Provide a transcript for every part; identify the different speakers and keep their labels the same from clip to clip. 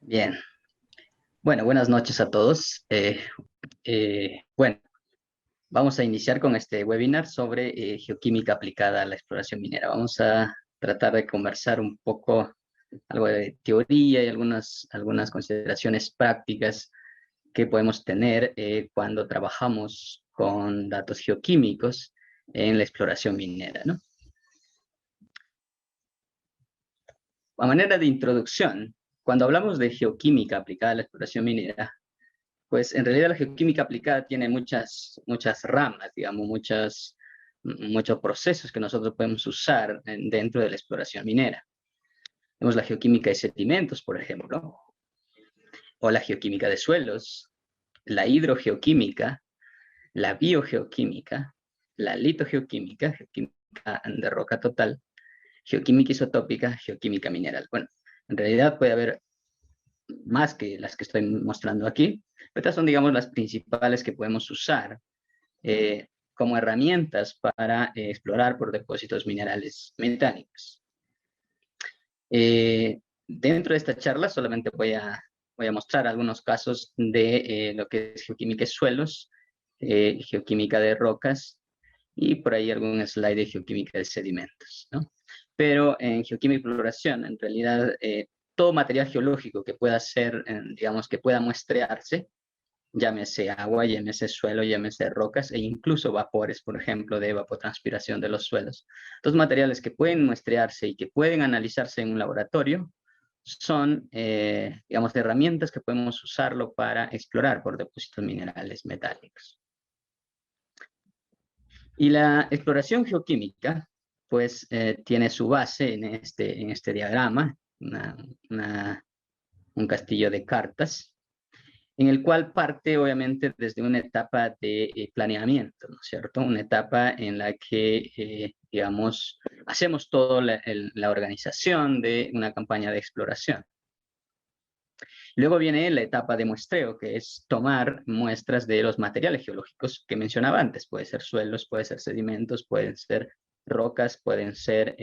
Speaker 1: Bien, bueno, buenas noches a todos. Bueno, vamos a iniciar con este webinar sobre geoquímica aplicada a la exploración minera. Vamos a tratar de conversar un poco, algo de teoría y algunas consideraciones prácticas que podemos tener cuando trabajamos con datos geoquímicos en la exploración minera, ¿no? A manera de introducción, cuando hablamos de geoquímica aplicada a la exploración minera, pues en realidad la geoquímica aplicada tiene muchas ramas, digamos, muchos procesos que nosotros podemos usar dentro de la exploración minera. Tenemos la geoquímica de sedimentos, por ejemplo, o la geoquímica de suelos, la hidrogeoquímica, la biogeoquímica, la litogeoquímica, geoquímica de roca total, geoquímica isotópica, geoquímica mineral. Bueno, en realidad puede haber más que las que estoy mostrando aquí, pero estas son, digamos, las principales que podemos usar como herramientas para explorar por depósitos minerales metálicos. Dentro de esta charla solamente voy a mostrar algunos casos de lo que es geoquímica de suelos, geoquímica de rocas y por ahí algún slide de geoquímica de sedimentos, ¿no? Pero en geoquímica de exploración, en realidad, todo material geológico que pueda ser, digamos, que pueda muestrearse, llámese agua, llámese suelo, llámese rocas e incluso vapores, por ejemplo, de evapotranspiración de los suelos. Los materiales que pueden muestrearse y que pueden analizarse en un laboratorio son, digamos, herramientas que podemos usarlo para explorar por depósitos minerales metálicos. Y la exploración geoquímica, pues, tiene su base en este diagrama, un castillo de cartas, en el cual parte obviamente desde una etapa de planeamiento, ¿no es cierto? Una etapa en la que, digamos, hacemos toda la organización de una campaña de exploración. Luego viene la etapa de muestreo, que es tomar muestras de los materiales geológicos que mencionaba antes. Puede ser suelos, puede ser sedimentos, pueden ser rocas, pueden ser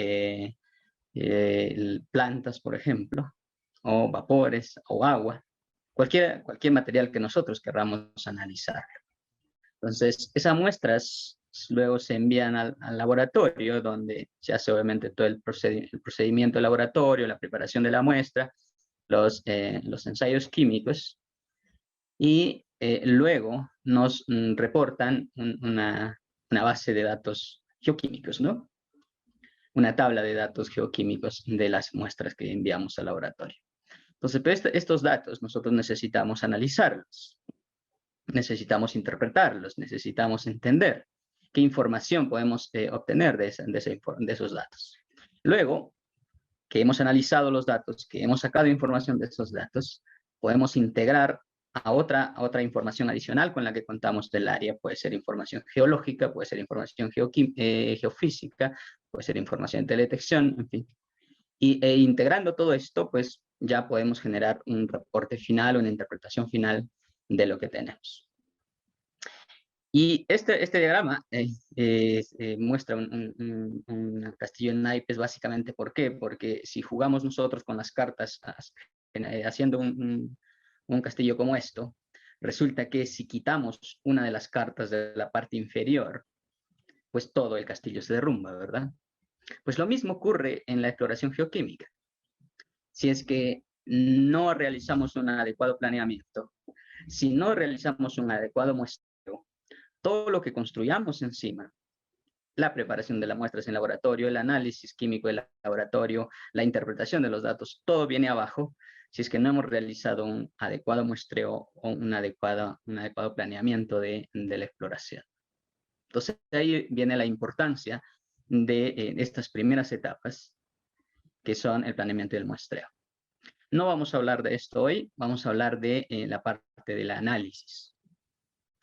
Speaker 1: plantas, por ejemplo, o vapores, o agua. Cualquier material que nosotros querramos analizar. Entonces, esas muestras luego se envían al laboratorio, donde se hace obviamente todo el procedimiento del laboratorio, la preparación de la muestra, los ensayos químicos, y luego nos reportan una base de datos geoquímicos, ¿no? Una tabla de datos geoquímicos de las muestras que enviamos al laboratorio. Entonces, estos datos nosotros necesitamos analizarlos, necesitamos interpretarlos, necesitamos entender qué información podemos obtener de esos datos. Luego, que hemos analizado los datos, que hemos sacado información de esos datos, podemos integrar a otra información adicional con la que contamos del área. Puede ser información geológica, puede ser información geofísica, puede ser información de teledetección, en fin. E integrando todo esto, pues ya podemos generar un reporte final, una interpretación final de lo que tenemos. Y este diagrama muestra un castillo en naipes, básicamente. ¿Por qué? Porque si jugamos nosotros con las cartas haciendo un castillo como esto, resulta que si quitamos una de las cartas de la parte inferior, pues todo el castillo se derrumba, ¿verdad? Pues lo mismo ocurre en la exploración geoquímica. Si es que no realizamos un adecuado planeamiento, si no realizamos un adecuado muestreo, todo lo que construyamos encima, la preparación de las muestras en laboratorio, el análisis químico del laboratorio, la interpretación de los datos, todo viene abajo si es que no hemos realizado un adecuado muestreo o un adecuado planeamiento de la exploración. Entonces, ahí viene la importancia de estas primeras etapas, que son el planeamiento y el muestreo. No vamos a hablar de esto hoy, vamos a hablar de la parte del análisis.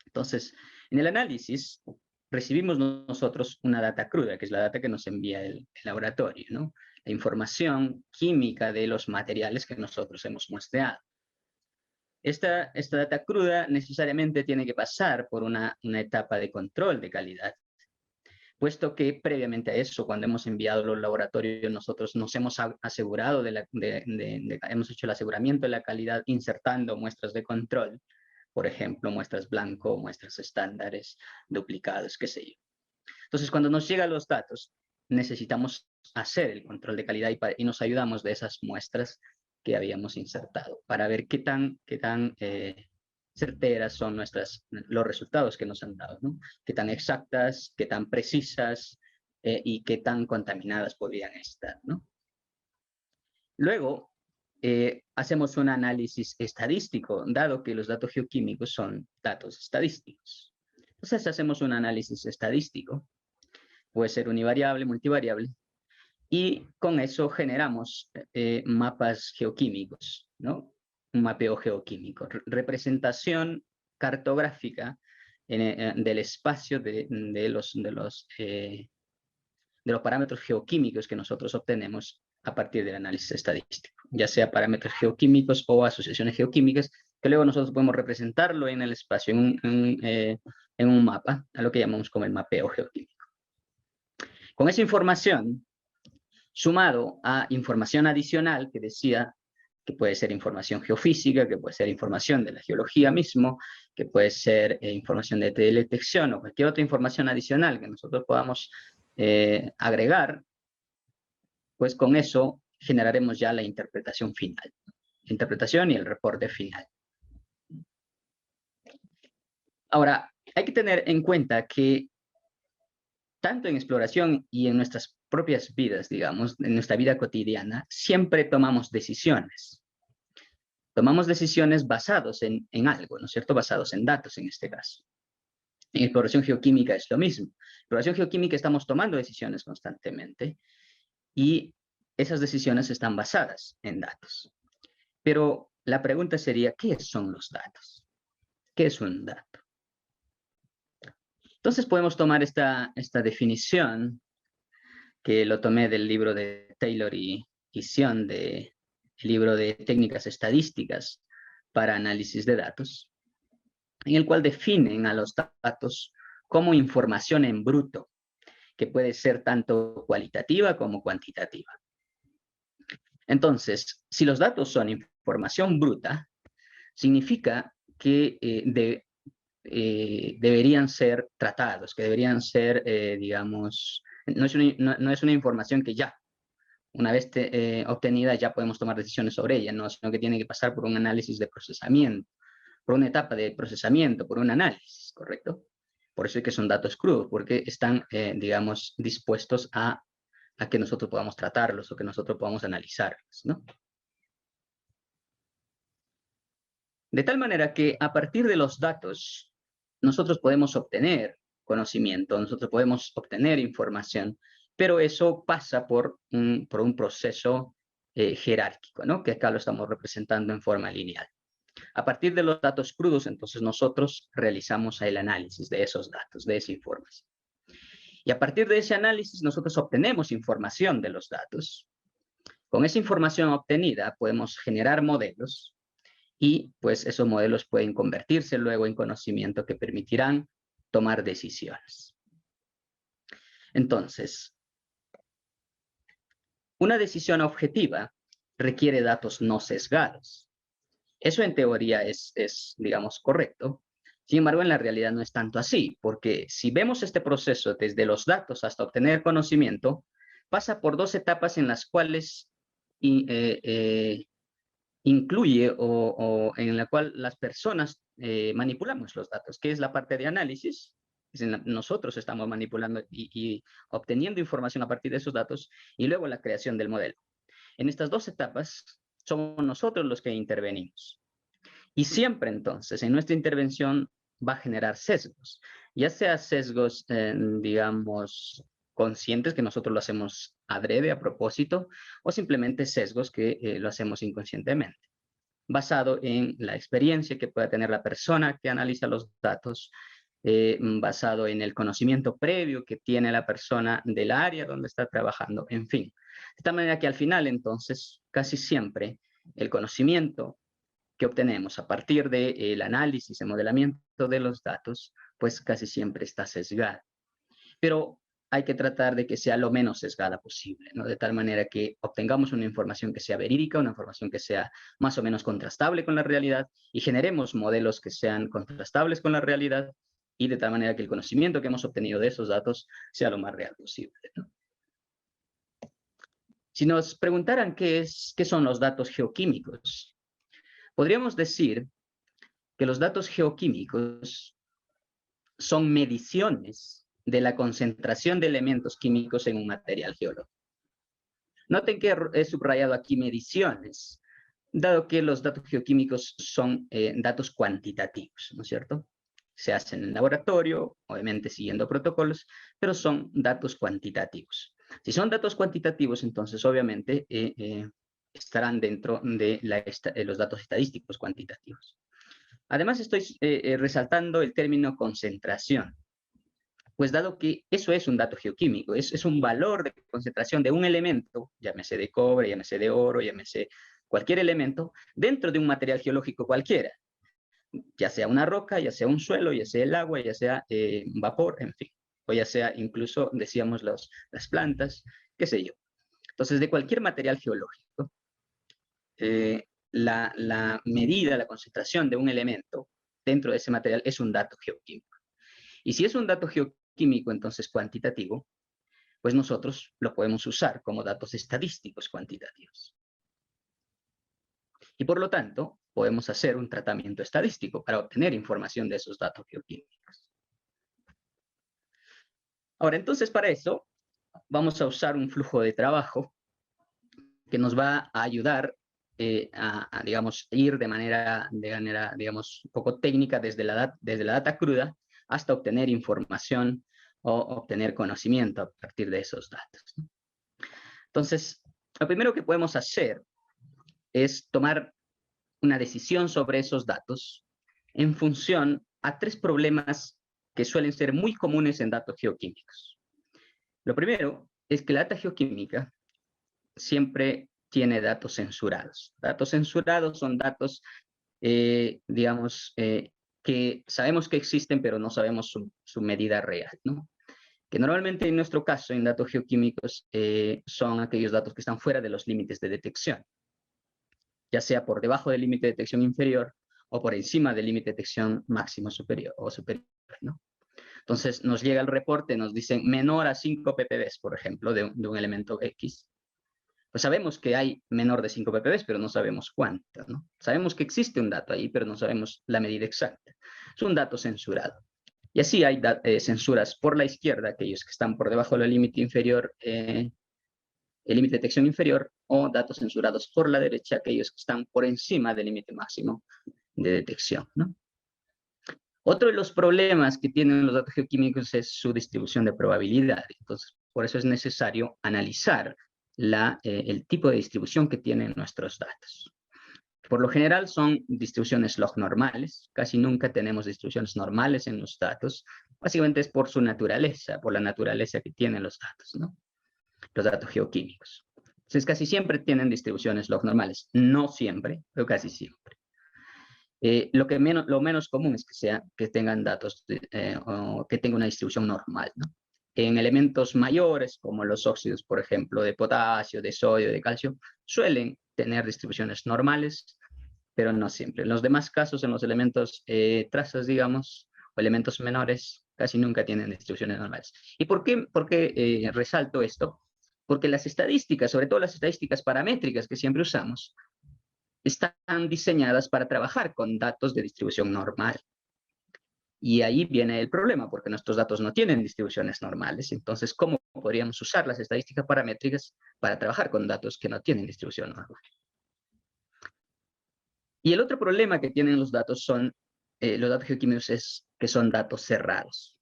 Speaker 1: Entonces, en el análisis recibimos nosotros una data cruda, que es la data que nos envía el laboratorio, ¿no? La información química de los materiales que nosotros hemos muestreado. Esta data cruda necesariamente tiene que pasar por una etapa de control de calidad. puesto que previamente a eso, cuando hemos enviado los laboratorios, nosotros nos hemos asegurado hemos hecho el aseguramiento de la calidad insertando muestras de control, por ejemplo, muestras blanco, muestras estándares, duplicados, qué sé yo. Entonces, cuando nos llegan los datos, necesitamos hacer el control de calidad y nos ayudamos de esas muestras que habíamos insertado para ver qué tan certeras son los resultados que nos han dado, ¿no? Qué tan exactas, qué tan precisas y qué tan contaminadas podrían estar, ¿no? Luego, hacemos un análisis estadístico, dado que los datos geoquímicos son datos estadísticos. Entonces, hacemos un análisis estadístico, puede ser univariable, multivariable, y con eso generamos mapas geoquímicos, ¿no? Un mapeo geoquímico, representación cartográfica del espacio de los parámetros geoquímicos que nosotros obtenemos a partir del análisis estadístico, ya sea parámetros geoquímicos o asociaciones geoquímicas, que luego nosotros podemos representarlo en el espacio, en un mapa, a lo que llamamos como el mapeo geoquímico. Con esa información, sumado a información adicional que decía que puede ser información geofísica, que puede ser información de la geología mismo, que puede ser información de teledetección o cualquier otra información adicional que nosotros podamos agregar, pues con eso generaremos ya la interpretación final. La interpretación y el reporte final. Ahora, hay que tener en cuenta que tanto en exploración y en nuestras propias vidas, digamos, en nuestra vida cotidiana, siempre tomamos decisiones. Tomamos decisiones basados en algo, ¿no es cierto? Basados en datos, en este caso. En exploración geoquímica es lo mismo. En exploración geoquímica estamos tomando decisiones constantemente y esas decisiones están basadas en datos. Pero la pregunta sería, ¿qué son los datos? ¿Qué es un dato? Entonces podemos tomar esta definición, que lo tomé del libro de Taylor y Sion, el libro de técnicas estadísticas para análisis de datos, en el cual definen a los datos como información en bruto, que puede ser tanto cualitativa como cuantitativa. Entonces, si los datos son información bruta, significa que deberían ser tratados, que deberían ser, digamos, no es una información que ya, una vez obtenida, ya podemos tomar decisiones sobre ella, ¿no? Sino que tiene que pasar por un análisis de procesamiento, por una etapa de procesamiento, por un análisis, ¿correcto? Por eso es que son datos crudos, porque están, digamos, dispuestos a que nosotros podamos tratarlos o que nosotros podamos analizarlos, ¿no? De tal manera que a partir de los datos, nosotros podemos obtener conocimiento, nosotros podemos obtener información, pero eso pasa por un proceso jerárquico, ¿no? Que acá lo estamos representando en forma lineal. A partir de los datos crudos, entonces nosotros realizamos el análisis de esos datos, de esa información. Y a partir de ese análisis, nosotros obtenemos información de los datos. Con esa información obtenida, podemos generar modelos y pues esos modelos pueden convertirse luego en conocimiento que permitirán tomar decisiones. Entonces, una decisión objetiva requiere datos no sesgados. Eso en teoría es, digamos, correcto. Sin embargo, en la realidad no es tanto así, porque si vemos este proceso desde los datos hasta obtener conocimiento, pasa por dos etapas en las cuales incluye o en la cual las personas manipulamos los datos, que es la parte de análisis. Nosotros estamos manipulando y obteniendo información a partir de esos datos, y luego la creación del modelo. En estas dos etapas somos nosotros los que intervenimos. Y siempre entonces, en nuestra intervención va a generar sesgos, ya sea sesgos, digamos, conscientes, que nosotros lo hacemos adrede, a propósito, o simplemente sesgos que lo hacemos inconscientemente, basado en la experiencia que pueda tener la persona que analiza los datos, basado en el conocimiento previo que tiene la persona del área donde está trabajando, en fin. De tal manera que al final, entonces, casi siempre el conocimiento que obtenemos a partir del análisis y modelamiento de los datos, pues casi siempre está sesgado. Pero hay que tratar de que sea lo menos sesgada posible, ¿no? De tal manera que obtengamos una información que sea verídica, una información que sea más o menos contrastable con la realidad y generemos modelos que sean contrastables con la realidad y de tal manera que el conocimiento que hemos obtenido de esos datos sea lo más real posible, ¿no? Si nos preguntaran qué son los datos geoquímicos, podríamos decir que los datos geoquímicos son mediciones de la concentración de elementos químicos en un material geológico. Noten que he subrayado aquí mediciones, dado que los datos geoquímicos son datos cuantitativos, ¿no es cierto? Se hacen en el laboratorio, obviamente siguiendo protocolos, pero son datos cuantitativos. Si son datos cuantitativos, entonces obviamente estarán dentro de los datos estadísticos cuantitativos. Además, estoy resaltando el término concentración, pues dado que eso es un dato geoquímico, es un valor de concentración de un elemento, llámese de cobre, llámese de oro, llámese cualquier elemento, dentro de un material geológico cualquiera, ya sea una roca, ya sea un suelo, ya sea el agua, ya sea vapor, en fin, o ya sea incluso, decíamos, las plantas, qué sé yo. Entonces, de cualquier material geológico, la medida, la concentración de un elemento dentro de ese material es un dato geoquímico. Y si es un dato geoquímico, entonces cuantitativo, pues nosotros lo podemos usar como datos estadísticos cuantitativos. Y por lo tanto, podemos hacer un tratamiento estadístico para obtener información de esos datos geoquímicos. Ahora, entonces, para eso, vamos a usar un flujo de trabajo que nos va a ayudar digamos, ir de manera, digamos, un poco técnica desde la data cruda hasta obtener información o obtener conocimiento a partir de esos datos, ¿no? Entonces, lo primero que podemos hacer es tomar una decisión sobre esos datos en función a tres problemas que suelen ser muy comunes en datos geoquímicos. Lo primero es que la data geoquímica siempre tiene datos censurados. Datos censurados son datos, digamos, que sabemos que existen, pero no sabemos su medida real, ¿no? Que normalmente en nuestro caso, en datos geoquímicos, son aquellos datos que están fuera de los límites de detección, ya sea por debajo del límite de detección inferior o por encima del límite de detección máximo superior, ¿no? Entonces nos llega el reporte, nos dicen menor a 5 ppb, por ejemplo, de un elemento X. Pues sabemos que hay menor de 5 ppb, pero no sabemos cuánto, ¿no? Sabemos que existe un dato ahí, pero no sabemos la medida exacta. Es un dato censurado. Y así hay censuras por la izquierda, aquellos que están por debajo del límite inferior, el límite de detección inferior, o datos censurados por la derecha, aquellos que están por encima del límite máximo de detección, ¿no? Otro de los problemas que tienen los datos geoquímicos es su distribución de probabilidad. Entonces, por eso es necesario analizar el tipo de distribución que tienen nuestros datos. Por lo general son distribuciones log normales, casi nunca tenemos distribuciones normales en los datos, básicamente es por su naturaleza, por la naturaleza que tienen los datos, ¿no? Los datos geoquímicos. Entonces casi siempre tienen distribuciones log normales, no siempre, pero casi siempre. Lo menos común es que tengan datos, o que tengan una distribución normal, ¿no? En elementos mayores, como los óxidos, por ejemplo, de potasio, de sodio, de calcio, suelen tener distribuciones normales, pero no siempre. En los demás casos, en los elementos trazas, digamos, o elementos menores, casi nunca tienen distribuciones normales. ¿Y por qué resalto esto? Porque las estadísticas, sobre todo las estadísticas paramétricas que siempre usamos, están diseñadas para trabajar con datos de distribución normal. Y ahí viene el problema, porque nuestros datos no tienen distribuciones normales. Entonces, ¿cómo podríamos usar las estadísticas paramétricas para trabajar con datos que no tienen distribución normal? Y el otro problema que tienen los datos geoquímicos es que son datos cerrados.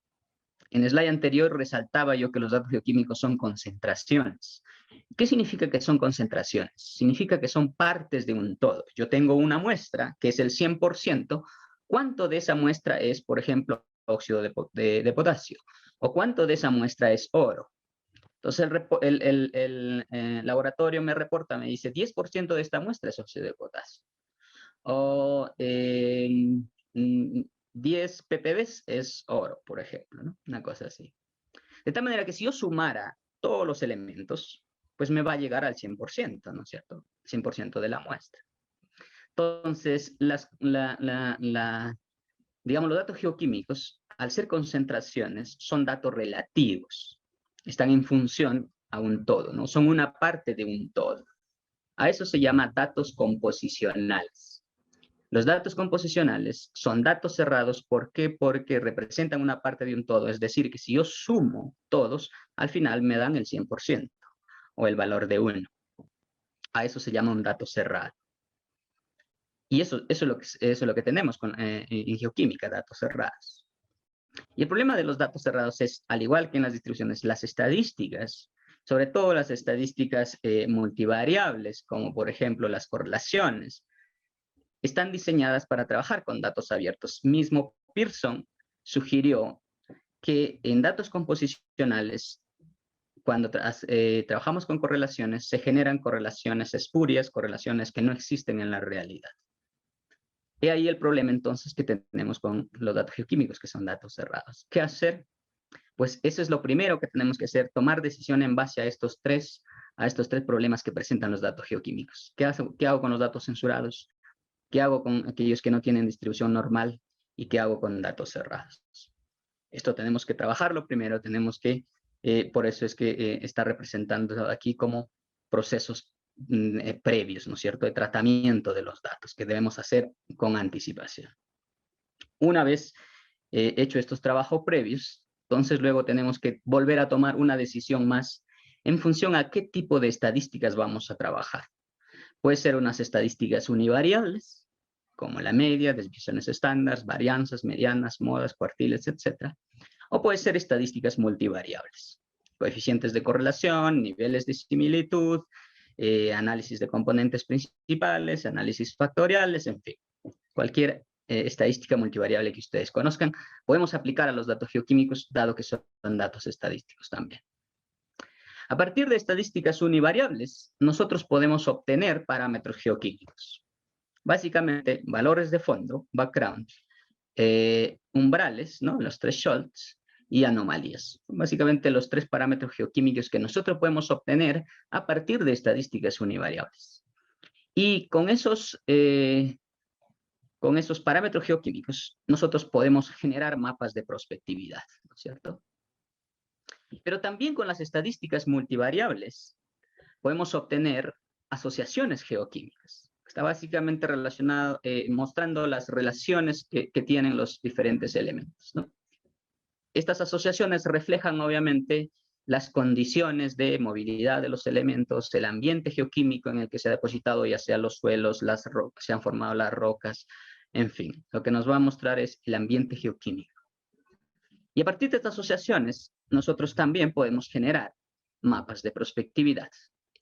Speaker 1: En el slide anterior resaltaba yo que los datos geoquímicos son concentraciones. ¿Qué significa que son concentraciones? Significa que son partes de un todo. Yo tengo una muestra que es el 100%. ¿Cuánto de esa muestra es, por ejemplo, óxido de potasio? ¿O cuánto de esa muestra es oro? Entonces el laboratorio me reporta, me dice 10% de esta muestra es óxido de potasio. O 10 ppb es oro, por ejemplo, ¿no? Una cosa así. De tal manera que si yo sumara todos los elementos, pues me va a llegar al 100%, ¿no es cierto? 100% de la muestra. Entonces, digamos, los datos geoquímicos, al ser concentraciones, son datos relativos. Están en función a un todo, ¿no? Son una parte de un todo. A eso se llama datos composicionales. Los datos composicionales son datos cerrados. ¿Por qué? Porque representan una parte de un todo. Es decir, que si yo sumo todos, al final me dan el 100% o el valor de 1. A eso se llama un dato cerrado. Y eso es lo que tenemos en geoquímica, datos cerrados. Y el problema de los datos cerrados es, al igual que en las distribuciones, las estadísticas, sobre todo las estadísticas multivariables, como por ejemplo las correlaciones, están diseñadas para trabajar con datos abiertos. Mismo Pearson sugirió que en datos composicionales, cuando trabajamos con correlaciones, se generan correlaciones espurias, correlaciones que no existen en la realidad. He ahí el problema entonces que tenemos con los datos geoquímicos, que son datos cerrados. ¿Qué hacer? Pues eso es lo primero que tenemos que hacer, tomar decisión en base a estos tres problemas que presentan los datos geoquímicos. ¿Qué hago con los datos censurados? ¿Qué hago con aquellos que no tienen distribución normal? ¿Y qué hago con datos cerrados? Esto tenemos que trabajarlo primero, por eso es que está representando aquí como procesos previos, ¿no es cierto?, de tratamiento de los datos que debemos hacer con anticipación. Una vez hecho estos trabajos previos, entonces luego tenemos que volver a tomar una decisión más en función a qué tipo de estadísticas vamos a trabajar. Puede ser unas estadísticas univariables, como la media, desviaciones estándar, varianzas, medianas, modas, cuartiles, etc. O puede ser estadísticas multivariables, coeficientes de correlación, niveles de similitud, análisis de componentes principales, análisis factoriales, en fin. Cualquier estadística multivariable que ustedes conozcan, podemos aplicar a los datos geoquímicos, dado que son datos estadísticos también. A partir de estadísticas univariables, nosotros podemos obtener parámetros geoquímicos. Básicamente, valores de fondo, background, umbrales, ¿no?, los thresholds, y anomalías. Básicamente los tres parámetros geoquímicos que nosotros podemos obtener a partir de estadísticas univariables. Y con esos parámetros geoquímicos, nosotros podemos generar mapas de prospectividad, ¿no es cierto? Pero también con las estadísticas multivariables podemos obtener asociaciones geoquímicas. Está básicamente relacionado, mostrando las relaciones que tienen los diferentes elementos, ¿no? Estas asociaciones reflejan obviamente las condiciones de movilidad de los elementos, el ambiente geoquímico en el que se ha depositado, ya sea los suelos, las rocas, se han formado las rocas, en fin. Lo que nos va a mostrar es el ambiente geoquímico. Y a partir de estas asociaciones, nosotros también podemos generar mapas de prospectividad.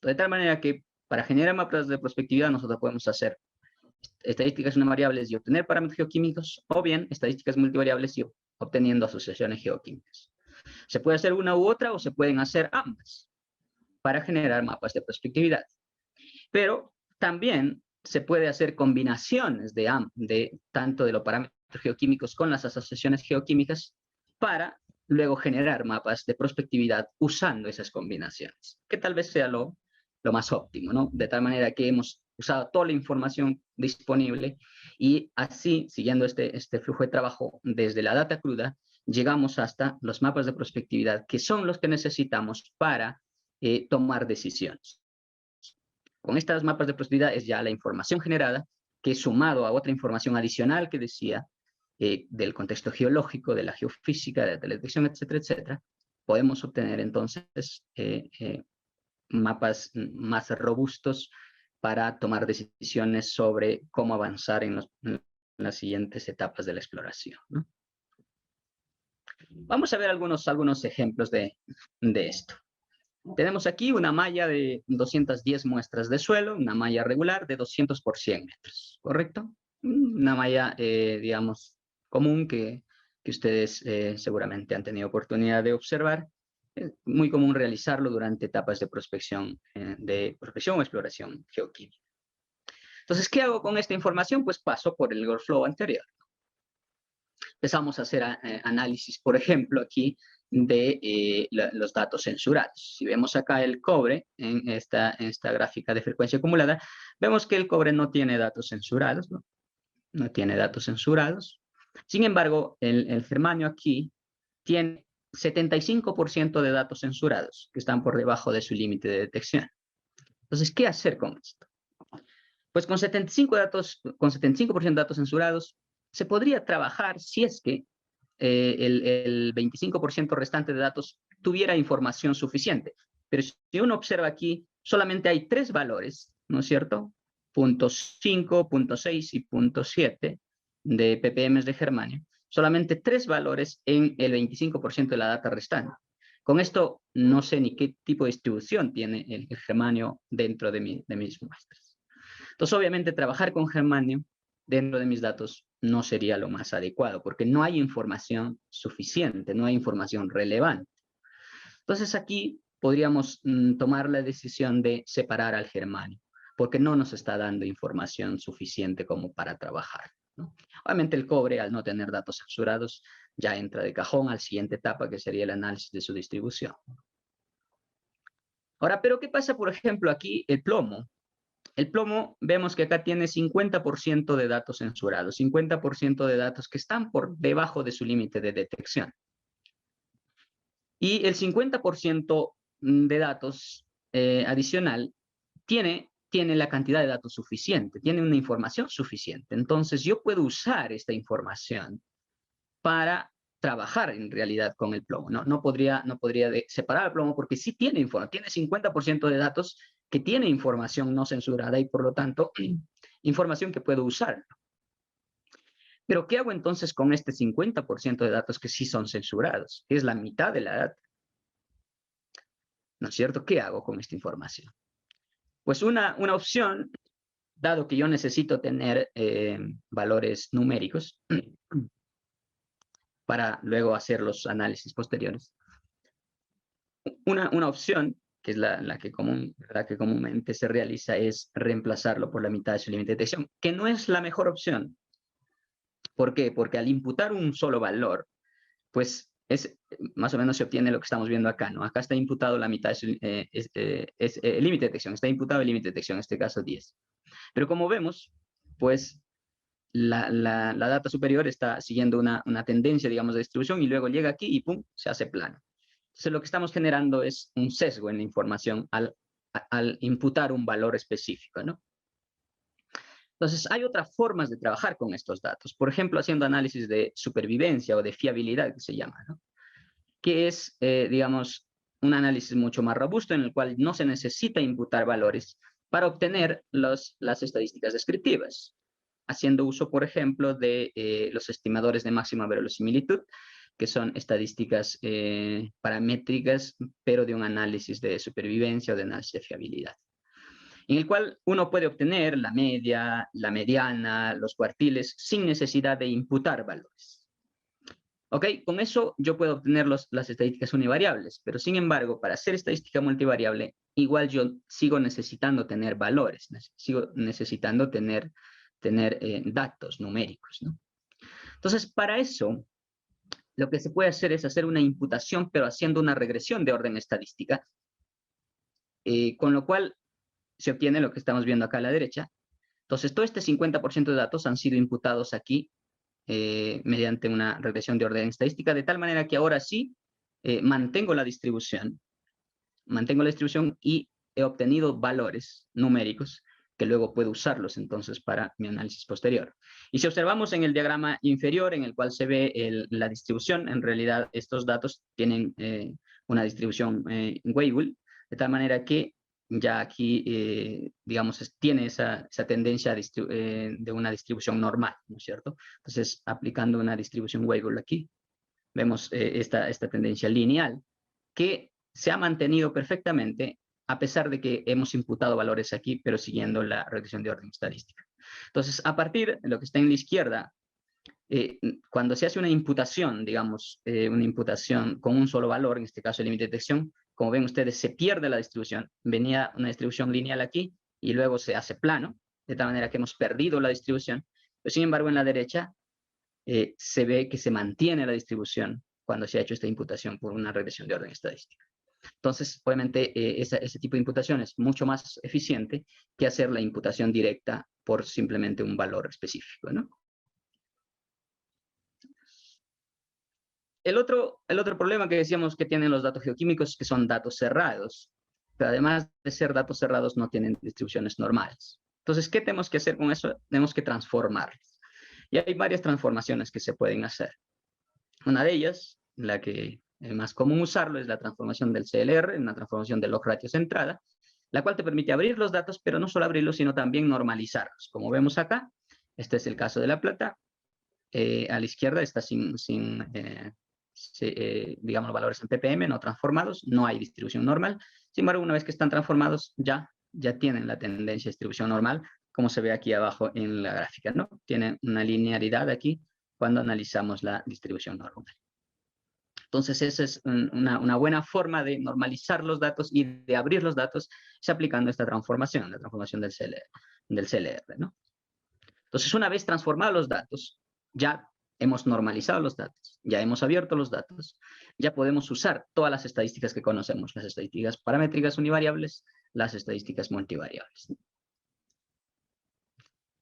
Speaker 1: De tal manera que para generar mapas de prospectividad nosotros podemos hacer estadísticas univariables y obtener parámetros geoquímicos, o bien estadísticas multivariables y obteniendo asociaciones geoquímicas. Se puede hacer una u otra o se pueden hacer ambas para generar mapas de prospectividad. Pero también se puede hacer combinaciones tanto de los parámetros geoquímicos con las asociaciones geoquímicas para luego generar mapas de prospectividad usando esas combinaciones, que tal vez sea lo más óptimo, ¿no? De tal manera que hemos usado toda la información disponible y así, siguiendo este flujo de trabajo desde la data cruda, llegamos hasta los mapas de prospectividad, que son los que necesitamos para tomar decisiones. Con estas mapas de prospectividad es ya la información generada, que sumado a otra información adicional que decía, del contexto geológico, de la geofísica, de la teledetección, etcétera, etcétera, podemos obtener entonces mapas más robustos para tomar decisiones sobre cómo avanzar en las siguientes etapas de la exploración, ¿no? Vamos a ver algunos ejemplos de esto. Tenemos aquí una malla de 210 muestras de suelo, una malla regular de 200 por 100 metros, ¿correcto? Una malla, digamos, común que ustedes seguramente han tenido oportunidad de observar. Es muy común realizarlo durante etapas de prospección o exploración geoquímica. Entonces, ¿qué hago con esta información? Pues paso por el workflow anterior. Empezamos a hacer análisis, por ejemplo, aquí de los datos censurados. Si vemos acá el cobre en esta gráfica de frecuencia acumulada, vemos que el cobre no tiene datos censurados, ¿no? No tiene datos censurados. Sin embargo, el germanio aquí tiene 75% de datos censurados, que están por debajo de su límite de detección. Entonces, ¿qué hacer con esto? Pues con 75% de datos censurados, se podría trabajar si es que el 25% restante de datos tuviera información suficiente. Pero si uno observa aquí, solamente hay 3 valores, ¿no es cierto? Punto 5, punto 6 y punto 7 de ppm de germanio. Solamente 3 valores en el 25% de la data restante. Con esto no sé ni qué tipo de distribución tiene el germanio dentro de mis muestras. Entonces, obviamente, trabajar con germanio dentro de mis datos no sería lo más adecuado, porque no hay información suficiente, no hay información relevante. Entonces, aquí podríamos tomar la decisión de separar al germanio, porque no nos está dando información suficiente como para trabajar, ¿no? Obviamente, el cobre, al no tener datos censurados, ya entra de cajón a la siguiente etapa, que sería el análisis de su distribución. Ahora, ¿pero qué pasa, por ejemplo, aquí el plomo? El plomo, vemos que acá tiene 50% de datos censurados, 50% de datos que están por debajo de su límite de detección. Y el 50% de datos adicional tiene la cantidad de datos suficiente, tiene una información suficiente. Entonces, yo puedo usar esta información para trabajar en realidad con el plomo. No podría separar el plomo porque sí tiene información, tiene 50% de datos que tiene información no censurada y por lo tanto información que puedo usar. Pero ¿qué hago entonces con este 50% de datos que sí son censurados? Es la mitad de la data. ¿No es cierto? ¿Qué hago con esta información? Pues una opción, dado que yo necesito tener valores numéricos para luego hacer los análisis posteriores, una opción, que es la que comúnmente se realiza, es reemplazarlo por la mitad de su límite de detección, que no es la mejor opción. ¿Por qué? Porque al imputar un solo valor, pues más o menos se obtiene lo que estamos viendo acá, ¿no? Acá está imputado la mitad de su el límite de detección, está imputado el límite de detección, en este caso 10. Pero como vemos, pues la data superior está siguiendo una tendencia, digamos, de distribución y luego llega aquí y ¡pum!, se hace plano. Entonces, lo que estamos generando es un sesgo en la información al imputar un valor específico, ¿no? Entonces, hay otras formas de trabajar con estos datos. Por ejemplo, haciendo análisis de supervivencia o de fiabilidad, que se llama, ¿no? Que es, digamos, un análisis mucho más robusto en el cual no se necesita imputar valores para obtener las estadísticas descriptivas, haciendo uso, por ejemplo, de los estimadores de máxima verosimilitud, que son estadísticas paramétricas, pero de un análisis de supervivencia o de análisis de fiabilidad, en el cual uno puede obtener la media, la mediana, los cuartiles, sin necesidad de imputar valores. ¿Ok? Con eso yo puedo obtener las estadísticas univariables, pero sin embargo, para hacer estadística multivariable, igual yo sigo necesitando tener valores, sigo necesitando tener datos numéricos, ¿no? Entonces, para eso, lo que se puede hacer es hacer una imputación, pero haciendo una regresión de orden estadística, con lo cual se obtiene lo que estamos viendo acá a la derecha. Entonces, todo este 50% de datos han sido imputados aquí mediante una regresión de orden estadística, de tal manera que ahora sí mantengo la distribución y he obtenido valores numéricos que luego puedo usarlos entonces para mi análisis posterior. Y si observamos en el diagrama inferior, en el cual se ve la distribución, en realidad estos datos tienen una distribución Weibull, de tal manera que ya aquí, digamos, tiene esa tendencia de una distribución normal, ¿no es cierto? Entonces, aplicando una distribución Weibull aquí, vemos esta tendencia lineal que se ha mantenido perfectamente a pesar de que hemos imputado valores aquí, pero siguiendo la regresión de orden estadística. Entonces, a partir de lo que está en la izquierda, cuando se hace una imputación, digamos, una imputación con un solo valor, en este caso el límite de detección, como ven ustedes, se pierde la distribución. Venía una distribución lineal aquí y luego se hace plano, de tal manera que hemos perdido la distribución. Pero sin embargo, en la derecha se ve que se mantiene la distribución cuando se ha hecho esta imputación por una regresión de orden estadístico. Entonces, obviamente, ese tipo de imputación es mucho más eficiente que hacer la imputación directa por simplemente un valor específico, ¿no? El otro problema que decíamos que tienen los datos geoquímicos es que son datos cerrados, pero además de ser datos cerrados no tienen distribuciones normales. Entonces, ¿qué tenemos que hacer con eso? Tenemos que transformarlos. Y hay varias transformaciones que se pueden hacer. Una de ellas, la que es más común usarlo, es la transformación del CLR, una transformación de log ratio centrada, la cual te permite abrir los datos, pero no solo abrirlos, sino también normalizarlos. Como vemos acá, este es el caso de La Plata. A la izquierda está digamos, los valores en ppm no transformados, no hay distribución normal. Sin embargo, una vez que están transformados, ya tienen la tendencia de distribución normal, como se ve aquí abajo en la gráfica, ¿no? Tienen una linearidad aquí cuando analizamos la distribución normal. Entonces, esa es una buena forma de normalizar los datos y de abrir los datos, es aplicando esta transformación, la transformación del CLR, ¿no? Entonces, una vez transformados los datos, ya hemos normalizado los datos, ya hemos abierto los datos, ya podemos usar todas las estadísticas que conocemos, las estadísticas paramétricas univariables, las estadísticas multivariables.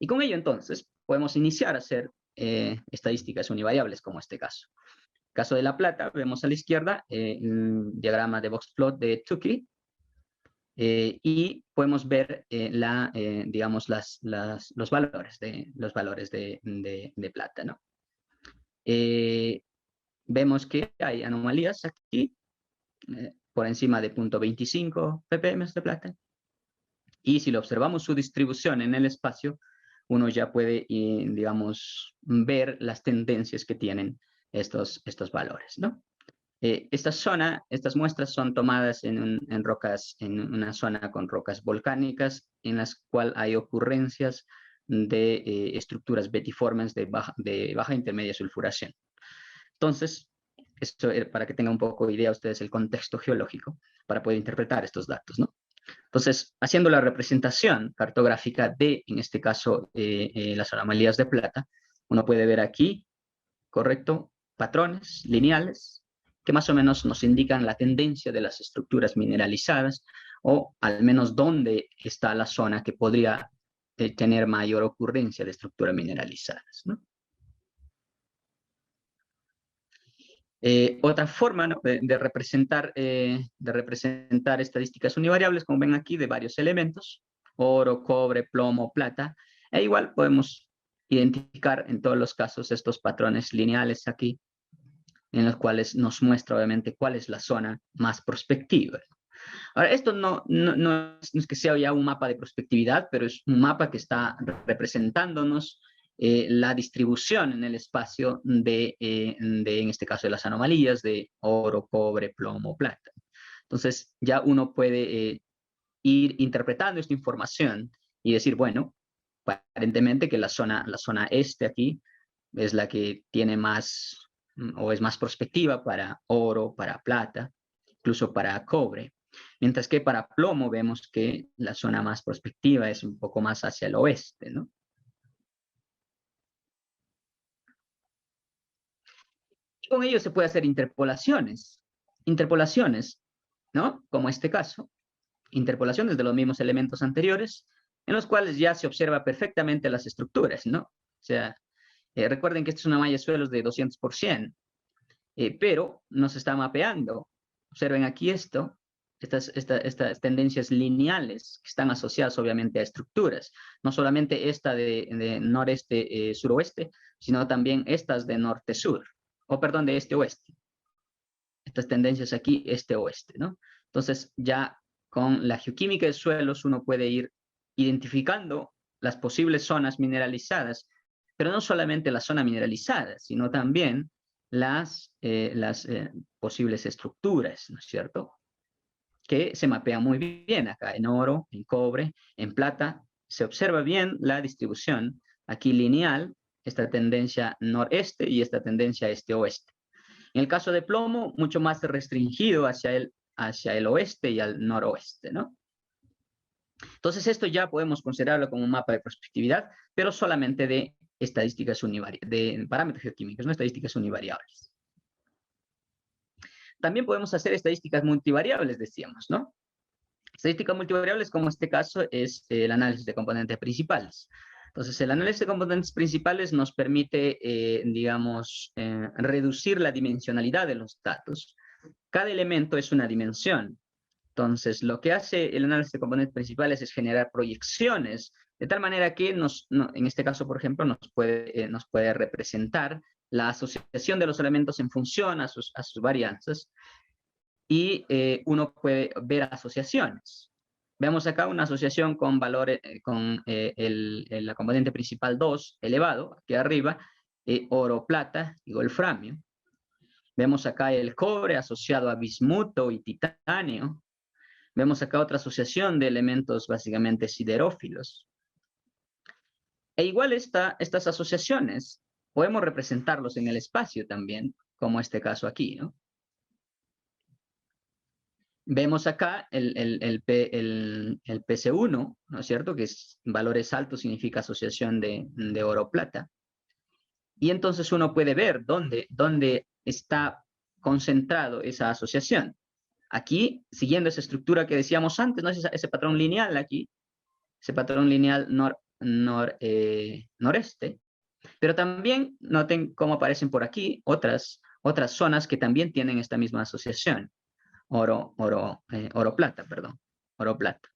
Speaker 1: Y con ello, entonces, podemos iniciar a hacer estadísticas univariables, como este caso. Caso de La Plata, vemos a la izquierda un diagrama de boxplot de Tukey, y podemos ver digamos, los valores de plata, ¿no? Vemos que hay anomalías aquí, por encima de 0.25 ppm de plata, y si lo observamos su distribución en el espacio, uno ya puede, digamos, ver las tendencias que tienen estos valores, ¿no? Estas muestras son tomadas en una zona con rocas volcánicas, en las cuales hay ocurrencias de estructuras betiformes de baja intermedia sulfuración. Entonces, esto para que tengan un poco de idea ustedes el contexto geológico para poder interpretar estos datos, ¿no? Entonces, haciendo la representación cartográfica de, en este caso, las anomalías de plata, uno puede ver aquí, correcto, patrones lineales que más o menos nos indican la tendencia de las estructuras mineralizadas, o al menos dónde está la zona que podría tener mayor ocurrencia de estructuras mineralizadas, ¿no? Otra forma, ¿no?, de representar estadísticas univariables, como ven aquí, de varios elementos: oro, cobre, plomo, plata. E igual podemos identificar en todos los casos estos patrones lineales aquí, en los cuales nos muestra obviamente cuál es la zona más prospectiva. Ahora, esto no es que sea ya un mapa de prospectividad, pero es un mapa que está representándonos la distribución en el espacio en este caso, de las anomalías de oro, cobre, plomo, plata. Entonces, ya uno puede ir interpretando esta información y decir, bueno, aparentemente que la zona este aquí es la que tiene más, o es más prospectiva para oro, para plata, incluso para cobre. Mientras que para plomo vemos que la zona más prospectiva es un poco más hacia el oeste, ¿no? Y con ello se puede hacer interpolaciones, ¿no? Como este caso, interpolaciones de los mismos elementos anteriores, en los cuales ya se observa perfectamente las estructuras, ¿no? O sea, recuerden que esta es una malla de suelos de 200%, pero nos está mapeando. Observen aquí estas tendencias lineales que están asociadas obviamente a estructuras, no solamente esta de noreste-suroeste, sino también estas de norte-sur, o perdón, de este-oeste. Estas tendencias aquí, este-oeste, ¿no? Entonces, ya con la geoquímica de suelos uno puede ir identificando las posibles zonas mineralizadas, pero no solamente la zona mineralizada, sino también las posibles estructuras, ¿no es cierto?, que se mapean muy bien acá, en oro, en cobre, en plata. Se observa bien la distribución aquí lineal, esta tendencia noreste y esta tendencia este-oeste. En el caso de plomo, mucho más restringido hacia el oeste y al noroeste, ¿no? Entonces, esto ya podemos considerarlo como un mapa de prospectividad, pero solamente de estadísticas univariables, de parámetros geoquímicos, no estadísticas univariables. también podemos hacer estadísticas multivariables, decíamos, ¿no? Estadísticas multivariables, como este caso, es el análisis de componentes principales. Entonces, el análisis de componentes principales nos permite, digamos, reducir la dimensionalidad de los datos. Cada elemento es una dimensión. Entonces, lo que hace el análisis de componentes principales es generar proyecciones, de tal manera que en este caso, por ejemplo, nos puede representar la asociación de los elementos en función a sus varianzas, y uno puede ver asociaciones. Vemos acá una asociación con valores, con la componente principal 2 elevado, aquí arriba, oro, plata y wolframio. Vemos acá el cobre asociado a bismuto y titanio. Vemos acá otra asociación de elementos básicamente siderófilos. E igual estas asociaciones podemos representarlos en el espacio también, como este caso aquí, ¿no? Vemos acá el PC1, ¿no es cierto? Que es valores altos, significa asociación de oro-plata. Y entonces uno puede ver dónde está concentrado esa asociación. Aquí, siguiendo esa estructura que decíamos antes, ¿no? Ese patrón lineal aquí, ese patrón lineal noreste. Pero también noten cómo aparecen por aquí otras zonas que también tienen esta misma asociación. Oro-plata, perdón. Oro-plata.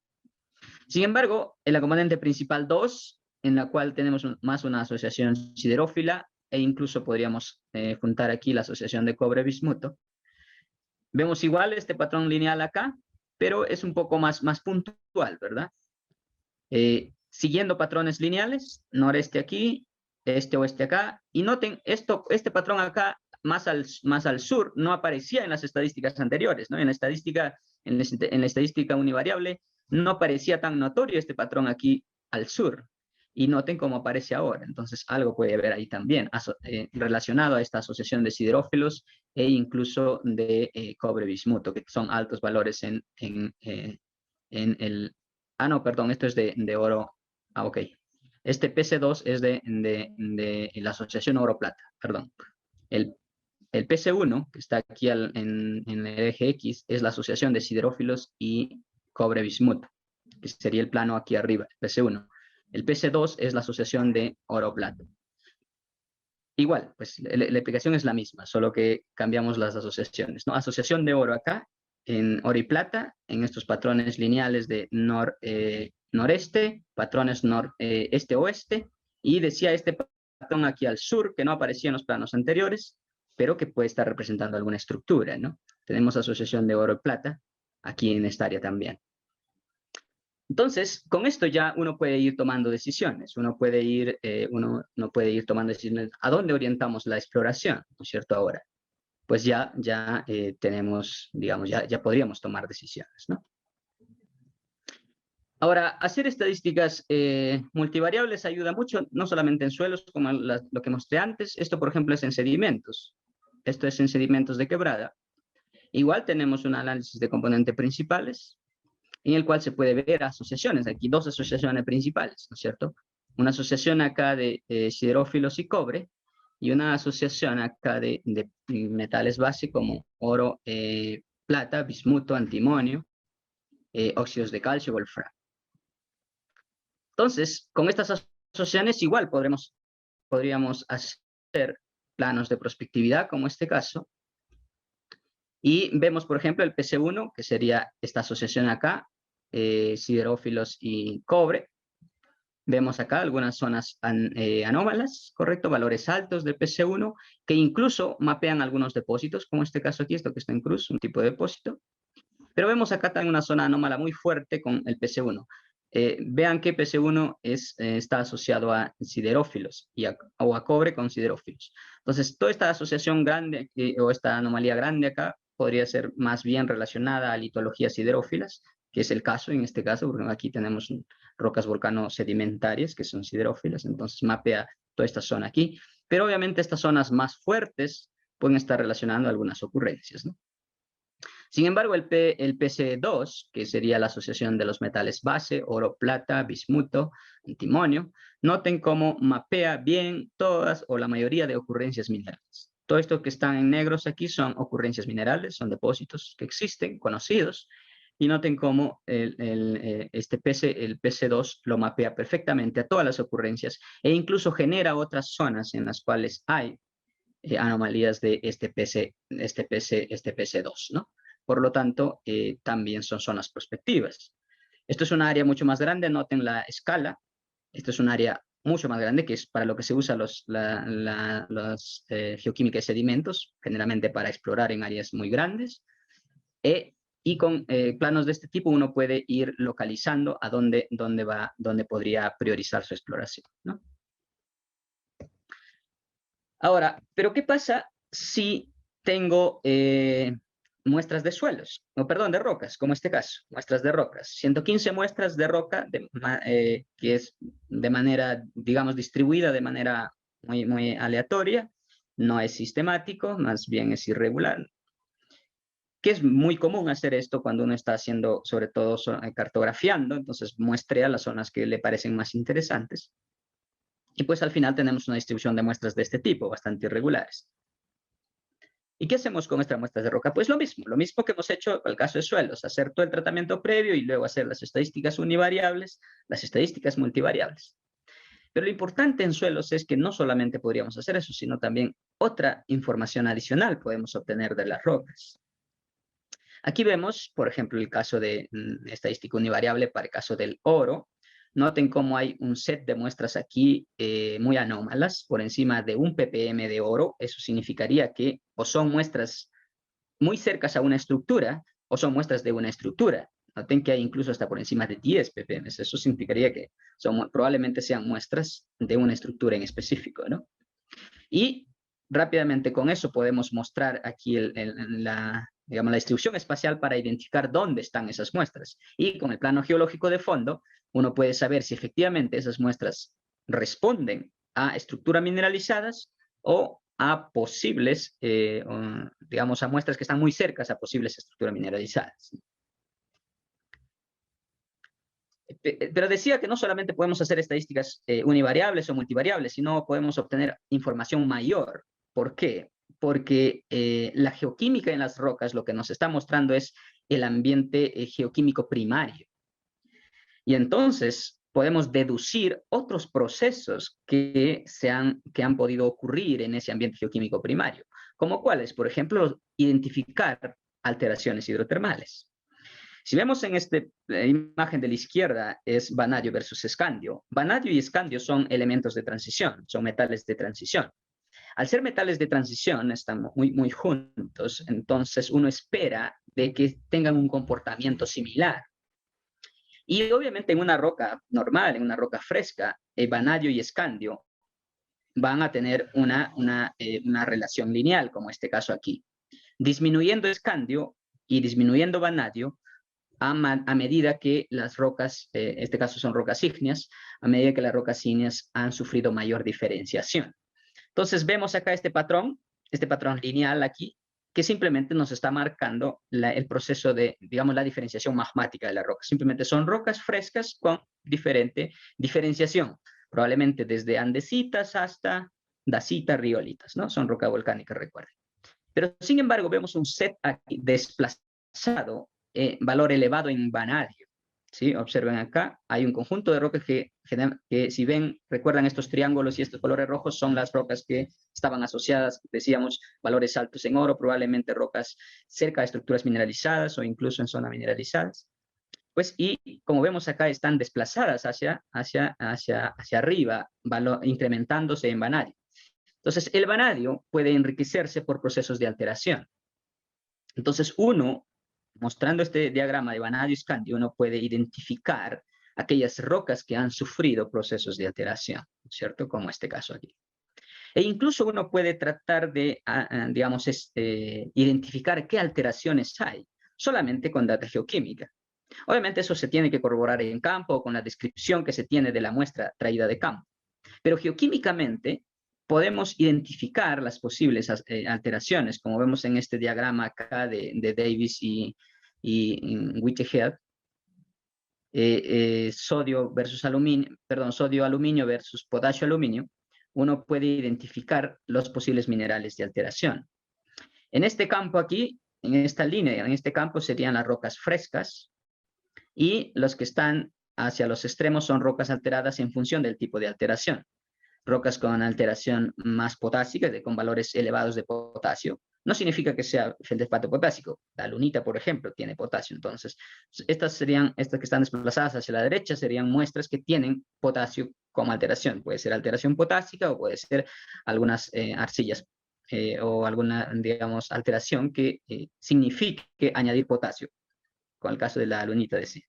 Speaker 1: Sin embargo, en la componente principal 2, en la cual tenemos más una asociación siderófila, e incluso podríamos juntar aquí la asociación de cobre-bismuto, vemos igual este patrón lineal acá, pero es un poco más puntual, ¿verdad? Siguiendo patrones lineales, noreste aquí, este-oeste acá, y noten, este patrón acá, más al sur, no aparecía en las estadísticas anteriores, ¿no? En la estadística univariable, no parecía tan notorio este patrón aquí al sur, y noten cómo aparece ahora. Entonces, algo puede haber ahí también, relacionado a esta asociación de siderófilos e incluso de cobre-bismuto, que son altos valores en el... Ah, no, perdón, esto es de oro. Ah, ok. Este PC2 es de la asociación oro-plata, perdón. El PC1, que está aquí en el eje X, es la asociación de siderófilos y cobre-bismuto, que sería el plano aquí arriba, el PC1. El PC2 es la asociación de oro-plata. Igual, pues la explicación es la misma, solo que cambiamos las asociaciones, ¿no? Asociación de oro acá, en oro y plata, en estos patrones lineales de noreste, patrones este-oeste, y decía este patrón aquí al sur, que no aparecía en los planos anteriores, pero que puede estar representando alguna estructura, ¿no? Tenemos asociación de oro y plata aquí en esta área también. Entonces, con esto ya uno puede ir tomando decisiones, uno puede ir tomando decisiones a dónde orientamos la exploración, ¿no es cierto? Ahora, pues ya tenemos, digamos, ya podríamos tomar decisiones, ¿no? Ahora, hacer estadísticas multivariables ayuda mucho, no solamente en suelos, como lo que mostré antes. Esto, por ejemplo, es en sedimentos. Esto es en sedimentos de quebrada. Igual tenemos un análisis de componentes principales, en el cual se puede ver asociaciones. Aquí dos asociaciones principales, ¿no es cierto? Una asociación acá de siderófilos y cobre, y una asociación acá de metales base como oro, plata, bismuto, antimonio, óxidos de calcio, wolframio. Entonces, con estas asociaciones igual podríamos hacer planos de prospectividad, como este caso, y vemos, por ejemplo, el PC1, que sería esta asociación acá, siderófilos y cobre. Vemos acá algunas zonas anómalas, ¿correcto? Valores altos del PC1, que incluso mapean algunos depósitos, como este caso aquí, esto que está en cruz, un tipo de depósito. Pero vemos acá también una zona anómala muy fuerte con el PC1. Vean que PC1 está asociado a siderófilos o a cobre con siderófilos. Entonces, toda esta asociación grande o esta anomalía grande acá podría ser más bien relacionada a litologías siderófilas, que es el caso en este caso, porque aquí tenemos rocas volcano-sedimentarias que son siderófilas, entonces mapea toda esta zona aquí. Pero obviamente estas zonas más fuertes pueden estar relacionando algunas ocurrencias, ¿no? Sin embargo, el PC2, que sería la asociación de los metales base, oro, plata, bismuto, antimonio, noten cómo mapea bien todas o la mayoría de ocurrencias minerales. Todo esto que están en negros aquí son ocurrencias minerales, son depósitos que existen, conocidos, y noten cómo el PC2 lo mapea perfectamente a todas las ocurrencias e incluso genera otras zonas en las cuales hay anomalías de este PC2, ¿no? Por lo tanto, también son zonas prospectivas. Esto es un área mucho más grande, noten la escala. Esto es un área mucho más grande, que es para lo que se usa los geoquímica de sedimentos, generalmente para explorar en áreas muy grandes. Y con planos de este tipo uno puede ir localizando a dónde podría priorizar su exploración, ¿no? Ahora, ¿pero qué pasa si tengo muestras de suelos? O perdón, de rocas, como este caso, muestras de rocas. 115 muestras de roca, que es de manera, digamos, distribuida de manera muy aleatoria, no es sistemático, más bien es irregular. Que es muy común hacer esto cuando uno está haciendo, sobre todo, cartografiando, entonces muestrea las zonas que le parecen más interesantes. Y pues al final tenemos una distribución de muestras de este tipo, bastante irregulares. ¿Y qué hacemos con estas muestras de roca? Pues lo mismo que hemos hecho con el caso de suelos, hacer todo el tratamiento previo y luego hacer las estadísticas univariables, las estadísticas multivariables. Pero lo importante en suelos es que no solamente podríamos hacer eso, sino también otra información adicional podemos obtener de las rocas. Aquí vemos, por ejemplo, el caso de estadística univariable para el caso del oro. Noten cómo hay un set de muestras aquí muy anómalas, por encima de 1 ppm de oro. Eso significaría que o son muestras muy cercas a una estructura o son muestras de una estructura. Noten que hay incluso hasta por encima de 10 ppm. Eso significaría que probablemente sean muestras de una estructura en específico, ¿no? Y rápidamente con eso podemos mostrar aquí digamos, la distribución espacial para identificar dónde están esas muestras. Y con el plano geológico de fondo, uno puede saber si efectivamente esas muestras responden a estructuras mineralizadas o a posibles, digamos, a muestras que están muy cercas a posibles estructuras mineralizadas. Pero decía que no solamente podemos hacer estadísticas univariables o multivariables, sino podemos obtener información mayor. ¿Por qué? Porque la geoquímica en las rocas lo que nos está mostrando es el ambiente geoquímico primario. Y entonces podemos deducir otros procesos que han podido ocurrir en ese ambiente geoquímico primario. ¿Como cuáles? Por ejemplo, identificar alteraciones hidrotermales. Si vemos en esta imagen de la izquierda es vanadio versus escandio. Vanadio y escandio son elementos de transición, son metales de transición. Al ser metales de transición, están muy juntos, entonces uno espera de que tengan un comportamiento similar. Y obviamente en una roca normal, en una roca fresca, vanadio y escandio van a tener una relación lineal, como este caso aquí. Disminuyendo escandio y disminuyendo vanadio, a medida que las rocas, en este caso son rocas ígneas, a medida que las rocas ígneas han sufrido mayor diferenciación. Entonces vemos acá este patrón lineal aquí, que simplemente nos está marcando el proceso de, digamos, la diferenciación magmática de la roca. Simplemente son rocas frescas con diferente diferenciación, probablemente desde andesitas hasta dacitas, riolitas, ¿no? Son roca volcánica, recuerden. Pero sin embargo vemos un set aquí desplazado, valor elevado en vanadio. ¿Sí? Observen acá, hay un conjunto de rocas que si ven, recuerdan estos triángulos y estos colores rojos, son las rocas que estaban asociadas, decíamos, valores altos en oro, probablemente rocas cerca de estructuras mineralizadas o incluso en zonas mineralizadas. Pues, y como vemos acá, están desplazadas hacia arriba, incrementándose en vanadio. Entonces, el vanadio puede enriquecerse por procesos de alteración. Entonces, uno, mostrando este diagrama de vanadio y escandio, uno puede identificar aquellas rocas que han sufrido procesos de alteración, ¿cierto? Como este caso aquí. E incluso uno puede tratar de, digamos, identificar qué alteraciones hay, solamente con data geoquímica. Obviamente eso se tiene que corroborar en campo con la descripción que se tiene de la muestra traída de campo. Pero geoquímicamente podemos identificar las posibles alteraciones, como vemos en este diagrama acá de Davis y Whitehead, sodio versus aluminio, perdón, sodio aluminio versus potasio aluminio. uno puede identificar los posibles minerales de alteración. En este campo aquí, en esta línea, en este campo serían las rocas frescas, y los que están hacia los extremos son rocas alteradas en función del tipo de alteración. Rocas con alteración más potásica, con valores elevados de potasio. No significa que sea feldespato potásico. La lunita, por ejemplo, tiene potasio. Entonces, estas que están desplazadas hacia la derecha serían muestras que tienen potasio como alteración. Puede ser alteración potásica o puede ser algunas arcillas o alguna, digamos, alteración que signifique añadir potasio, con el caso de la lunita de sí.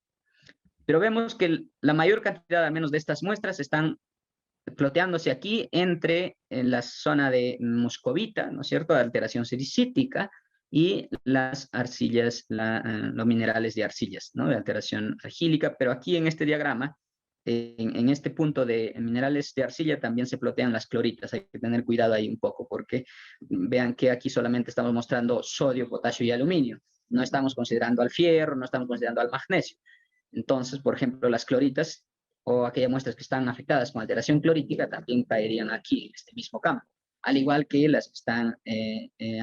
Speaker 1: Pero vemos que la mayor cantidad, al menos de estas muestras, están ploteándose aquí entre la zona de muscovita, ¿no es cierto?, de alteración sericítica, y las arcillas, los minerales de arcillas, ¿no?, de alteración argílica. Pero aquí en este diagrama, en este punto de minerales de arcilla, también se plotean las cloritas. Hay que tener cuidado ahí un poco, porque vean que aquí solamente estamos mostrando sodio, potasio y aluminio. No estamos considerando al fierro, no estamos considerando al magnesio. Entonces, por ejemplo, las cloritas o aquellas muestras que están afectadas con alteración clorítica también caerían aquí, en este mismo campo. Al igual que las que están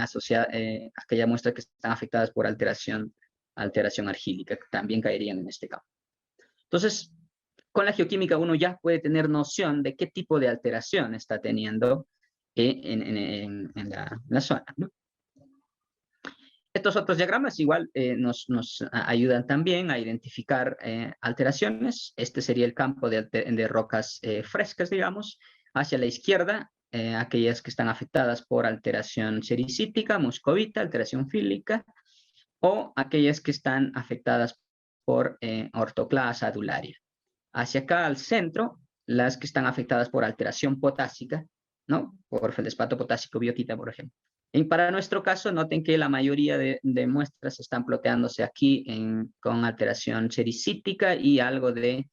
Speaker 1: asociadas, aquellas muestras que están afectadas por alteración argílica, que también caerían en este campo. Entonces, con la geoquímica uno ya puede tener noción de qué tipo de alteración está teniendo en la zona, ¿no? Estos otros diagramas igual nos ayudan también a identificar alteraciones. Este sería el campo de rocas frescas, digamos. Hacia la izquierda, aquellas que están afectadas por alteración sericítica, muscovita, alteración fílica, o aquellas que están afectadas por ortoclasa adularia. Hacia acá al centro, las que están afectadas por alteración potásica, ¿no?, por feldespato potásico biotita, por ejemplo. Y para nuestro caso, noten que la mayoría de muestras están ploteándose aquí con alteración sericítica y algo de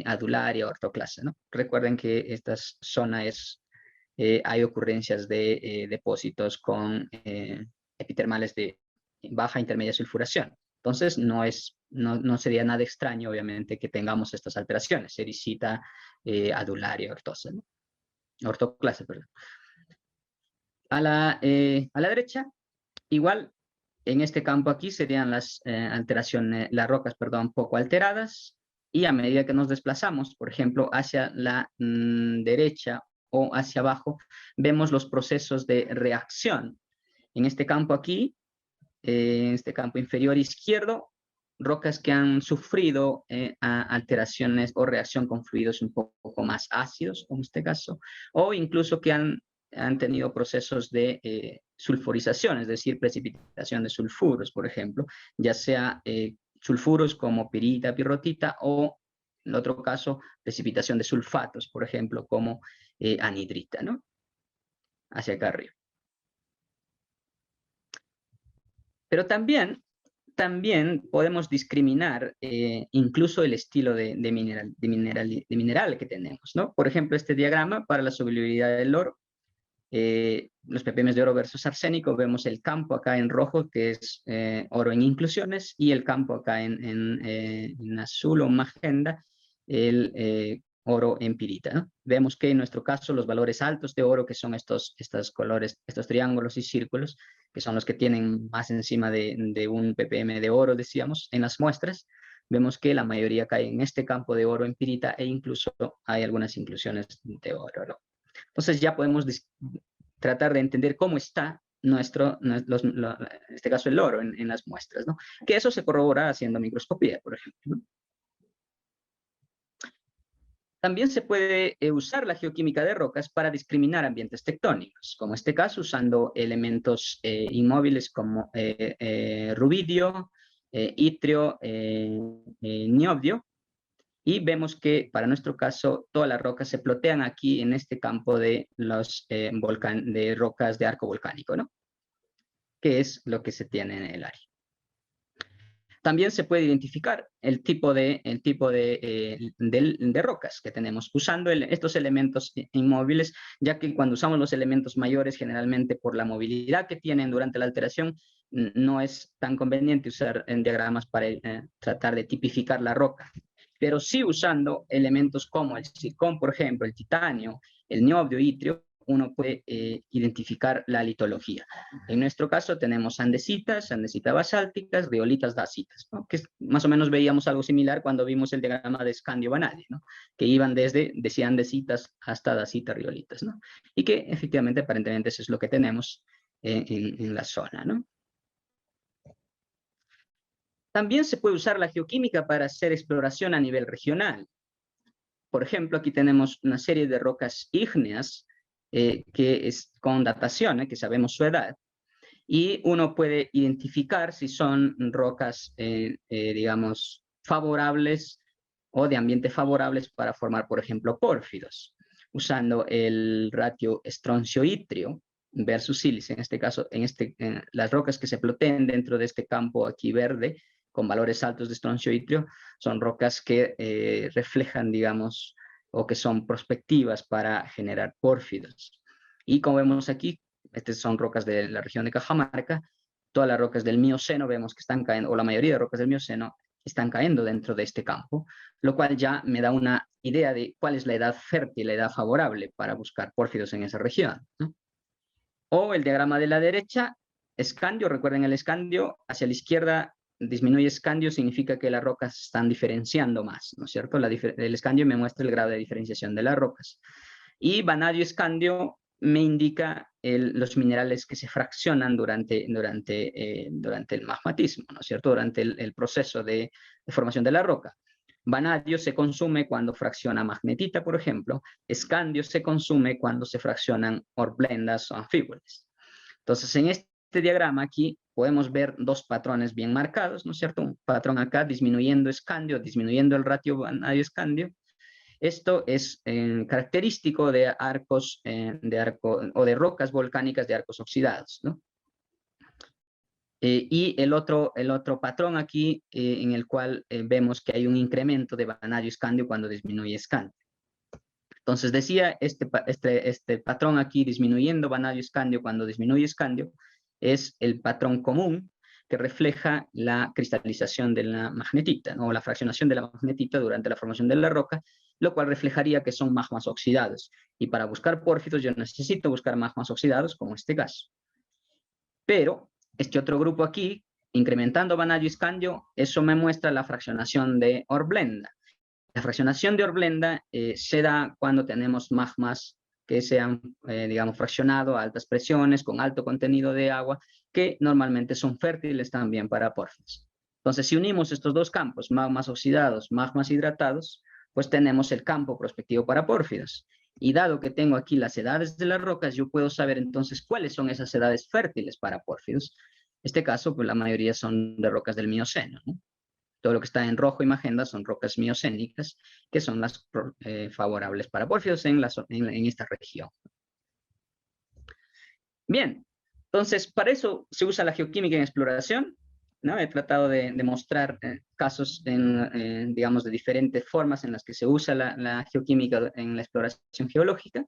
Speaker 1: adularia, ortoclasa, ¿no? Recuerden que esta zona hay ocurrencias de depósitos con epitermales de baja intermedia sulfuración. Entonces, no sería nada extraño, obviamente, que tengamos estas alteraciones, sericita, adularia, ortosa, ¿no? Ortoclasa, perdón. A la derecha, igual, en este campo aquí serían las las rocas, perdón, poco alteradas, y a medida que nos desplazamos, por ejemplo, hacia la derecha o hacia abajo, vemos los procesos de reacción. En este campo aquí, en este campo inferior izquierdo, rocas que han sufrido alteraciones o reacción con fluidos un poco más ácidos, como en este caso, o incluso que han tenido procesos de sulfurización, es decir, precipitación de sulfuros, por ejemplo, ya sea sulfuros como pirita, pirrotita, o en otro caso, precipitación de sulfatos, por ejemplo, como anhidrita, ¿no? Hacia acá arriba. Pero también podemos discriminar incluso el estilo de mineral que tenemos, ¿no? Por ejemplo, este diagrama para la solubilidad del oro, los ppm de oro versus arsénico, vemos el campo acá en rojo, que es oro en inclusiones, y el campo acá en azul o magenta, el oro en pirita, ¿no? Vemos que en nuestro caso los valores altos de oro, que son estos colores, estos triángulos y círculos, que son los que tienen más encima de un ppm de oro, decíamos, en las muestras, vemos que la mayoría cae en este campo de oro en pirita, e incluso hay algunas inclusiones de oro, ¿no? Entonces ya podemos tratar de entender cómo está en este caso el oro en las muestras, ¿no? Que eso se corrobora haciendo microscopía, por ejemplo, ¿no? También se puede usar la geoquímica de rocas para discriminar ambientes tectónicos, como en este caso usando elementos inmóviles como rubidio, itrio, niobio, y vemos que para nuestro caso todas las rocas se plotean aquí en este campo de rocas de arco volcánico, ¿no?, que es lo que se tiene en el área. También se puede identificar el tipo de rocas que tenemos usando estos elementos inmóviles, ya que cuando usamos los elementos mayores, generalmente por la movilidad que tienen durante la alteración, no es tan conveniente usar diagramas para tratar de tipificar la roca. pero sí usando elementos como el silicón, por ejemplo, el titanio, el niobio, itrio, uno puede identificar la litología. En nuestro caso tenemos andesitas, andesitas basálticas, riolitas dacitas, ¿no? Que más o menos veíamos algo similar cuando vimos el diagrama de Scandio-Vanadi, ¿no? Que iban decía andesitas hasta dacitas, riolitas, ¿no? Y que efectivamente, aparentemente, eso es lo que tenemos en la zona, ¿no? También se puede usar la geoquímica para hacer exploración a nivel regional. Por ejemplo, aquí tenemos una serie de rocas ígneas que es con datación, que sabemos su edad, y uno puede identificar si son rocas, digamos, favorables o de ambiente favorables para formar, por ejemplo, pórfidos, usando el ratio estroncio-itrio versus sílice. En este caso, las rocas que se ploteen dentro de este campo aquí verde, con valores altos de estroncio-itrio, son rocas que reflejan, digamos, o que son prospectivas para generar pórfidos. Y como vemos aquí, estas son rocas de la región de Cajamarca, todas las rocas del Mioceno vemos que están cayendo, o la mayoría de rocas del Mioceno están cayendo dentro de este campo, lo cual ya me da una idea de cuál es la edad fértil, la edad favorable para buscar pórfidos en esa región, ¿no? O el diagrama de la derecha, escandio, recuerden el escandio, hacia la izquierda disminuye escandio, significa que las rocas están diferenciando más, ¿no es cierto? El escandio me muestra el grado de diferenciación de las rocas. Y vanadio escandio me indica los minerales que se fraccionan durante el magmatismo, ¿no es cierto? Durante el proceso de formación de la roca. Vanadio se consume cuando fracciona magnetita, por ejemplo. Escandio se consume cuando se fraccionan horblendas o anfíboles. Entonces, en este diagrama aquí podemos ver dos patrones bien marcados, ¿no es cierto? Un patrón acá disminuyendo escandio, disminuyendo el ratio vanadio-escandio. Esto es característico de arcos o de rocas volcánicas de arcos oxidados, ¿no? Y el otro patrón aquí en el cual vemos que hay un incremento de vanadio-escandio cuando disminuye escandio. Entonces decía, este patrón aquí disminuyendo vanadio-escandio cuando disminuye escandio es el patrón común que refleja la cristalización de la magnetita, ¿no? O la fraccionación de la magnetita durante la formación de la roca, lo cual reflejaría que son magmas oxidados. Y para buscar pórfidos yo necesito buscar magmas oxidados, como este caso. Pero este otro grupo aquí, incrementando vanadio-escandio, eso me muestra la fraccionación de hornblenda. La fraccionación de hornblenda se da cuando tenemos magmas que se han, digamos, fraccionado a altas presiones, con alto contenido de agua, que normalmente son fértiles también para pórfidos. Entonces, si unimos estos dos campos, magmas oxidados, magmas hidratados, pues tenemos el campo prospectivo para pórfidos. Y dado que tengo aquí las edades de las rocas, yo puedo saber entonces cuáles son esas edades fértiles para pórfidos. En este caso, pues la mayoría son de rocas del Mioceno, ¿no? Todo lo que está en rojo y magenta son rocas miocénicas, que son las favorables para pórfidos en esta región. Bien, entonces para eso se usa la geoquímica en exploración, ¿no? He tratado de mostrar casos, digamos, de diferentes formas en las que se usa la geoquímica en la exploración geológica.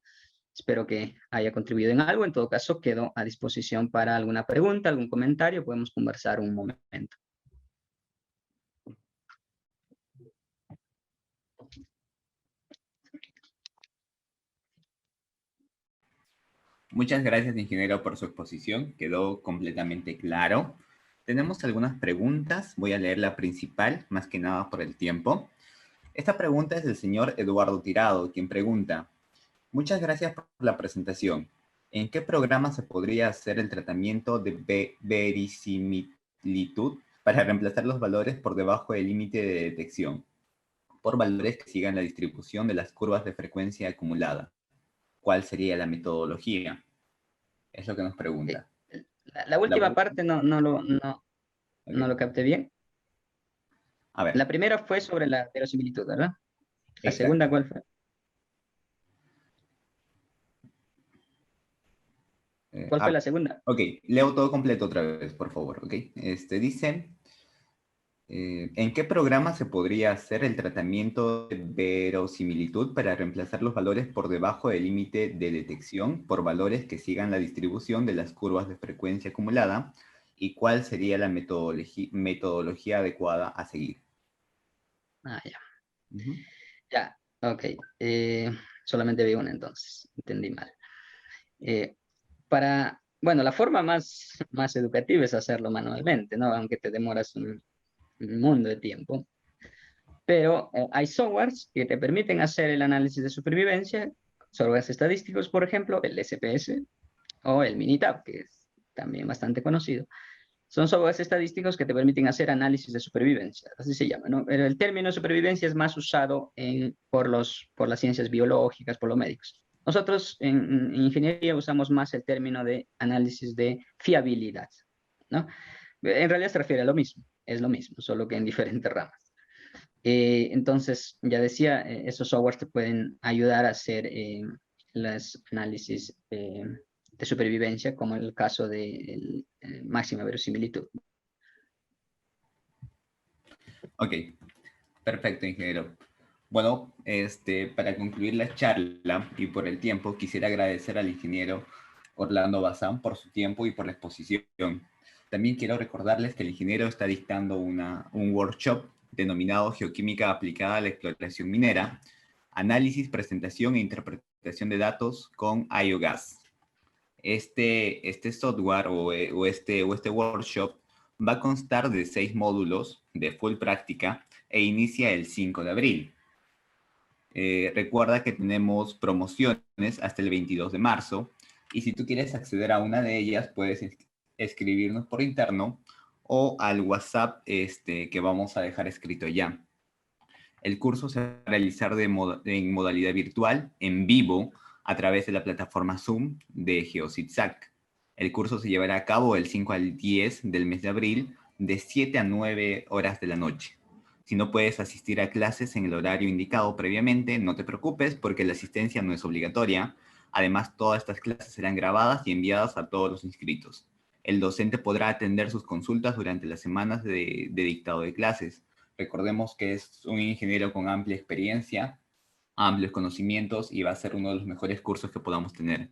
Speaker 1: Espero que haya contribuido en algo. En todo caso, quedo a disposición para alguna pregunta, algún comentario. Podemos conversar un momento.
Speaker 2: Muchas gracias, ingeniero, por su exposición. Quedó completamente claro. Tenemos algunas preguntas. Voy a leer la principal, más que nada por el tiempo. Esta pregunta es del señor Eduardo Tirado, quien pregunta: muchas gracias por la presentación. ¿En qué programa se podría hacer el tratamiento de verisimilitud para reemplazar los valores por debajo del límite de detección por valores que sigan la distribución de las curvas de frecuencia acumulada? ¿Cuál sería la metodología? Es lo que nos pregunta.
Speaker 1: La última parte no lo capté bien.
Speaker 2: A ver.
Speaker 1: La primera fue sobre la verosimilitud, ¿verdad? ¿La
Speaker 2: Exacto.
Speaker 1: segunda cuál fue? ¿Cuál fue la segunda?
Speaker 2: Ok, leo todo completo otra vez, por favor, ok. Dice, ¿en qué programa se podría hacer el tratamiento de verosimilitud para reemplazar los valores por debajo del límite de detección por valores que sigan la distribución de las curvas de frecuencia acumulada? ¿Y cuál sería la metodología adecuada a seguir?
Speaker 1: Ah, ya.
Speaker 2: Ujú.
Speaker 1: Ya, ok. Solamente vi una entonces, entendí mal. Bueno, la forma más educativa es hacerlo manualmente, ¿no? Aunque te demoras un mundo de tiempo. Pero hay softwares que te permiten hacer el análisis de supervivencia, softwares estadísticos, por ejemplo, el SPS o el Minitab, que es también bastante conocido. Son softwares estadísticos que te permiten hacer análisis de supervivencia, así se llama, ¿no? Pero el término supervivencia es más usado por las ciencias biológicas, por los médicos. Nosotros en ingeniería usamos más el término de análisis de fiabilidad, ¿no? En realidad se refiere a lo mismo, es lo mismo, solo que en diferentes ramas. Entonces, ya decía, esos softwares te pueden ayudar a hacer los análisis de supervivencia, como el caso de máxima verosimilitud.
Speaker 2: Ok, perfecto, ingeniero. Bueno, para concluir la charla y por el tiempo, quisiera agradecer al ingeniero Orlando Bazán por su tiempo y por la exposición. También quiero recordarles que el ingeniero está dictando un workshop denominado Geoquímica aplicada a la explotación minera, análisis, presentación e interpretación de datos con IOGAS. Este software o este workshop va a constar de 6 módulos de full práctica e inicia el 5 de abril. Recuerda que tenemos promociones hasta el 22 de marzo y si tú quieres acceder a una de ellas puedes escribirnos por interno o al WhatsApp que vamos a dejar escrito ya. El curso se va a realizar en modalidad virtual, en vivo, a través de la plataforma Zoom de GeoCiTSAC. El curso se llevará a cabo del 5 al 10 del mes de abril, de 7 a 9 horas de la noche. Si no puedes asistir a clases en el horario indicado previamente, no te preocupes porque la asistencia no es obligatoria. Además, todas estas clases serán grabadas y enviadas a todos los inscritos. El docente podrá atender sus consultas durante las semanas de dictado de clases. Recordemos que es un ingeniero con amplia experiencia, amplios conocimientos y va a ser uno de los mejores cursos que podamos tener.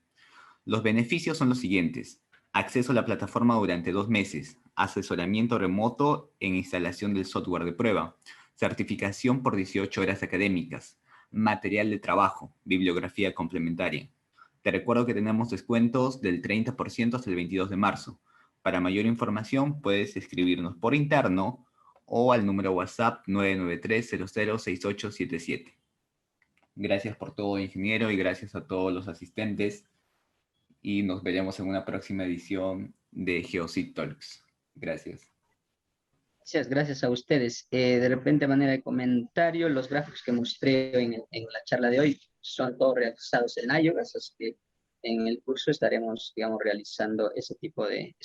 Speaker 2: Los beneficios son los siguientes: acceso a la plataforma durante 2 meses, asesoramiento remoto en instalación del software de prueba, certificación por 18 horas académicas, material de trabajo, bibliografía complementaria. Te recuerdo que tenemos descuentos del 30% hasta el 22 de marzo. Para mayor información puedes escribirnos por interno o al número WhatsApp 993-006877. Gracias por todo, ingeniero, y gracias a todos los asistentes y nos veremos en una próxima edición de GeoCit Talks. Gracias.
Speaker 1: Gracias a ustedes. De repente, a manera de comentario, los gráficos que mostré en la charla de hoy son todos realizados en IOGAS, así que en el curso estaremos, digamos, realizando ese tipo de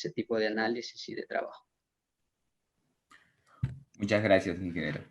Speaker 1: análisis y de trabajo.
Speaker 2: Muchas gracias, ingeniero.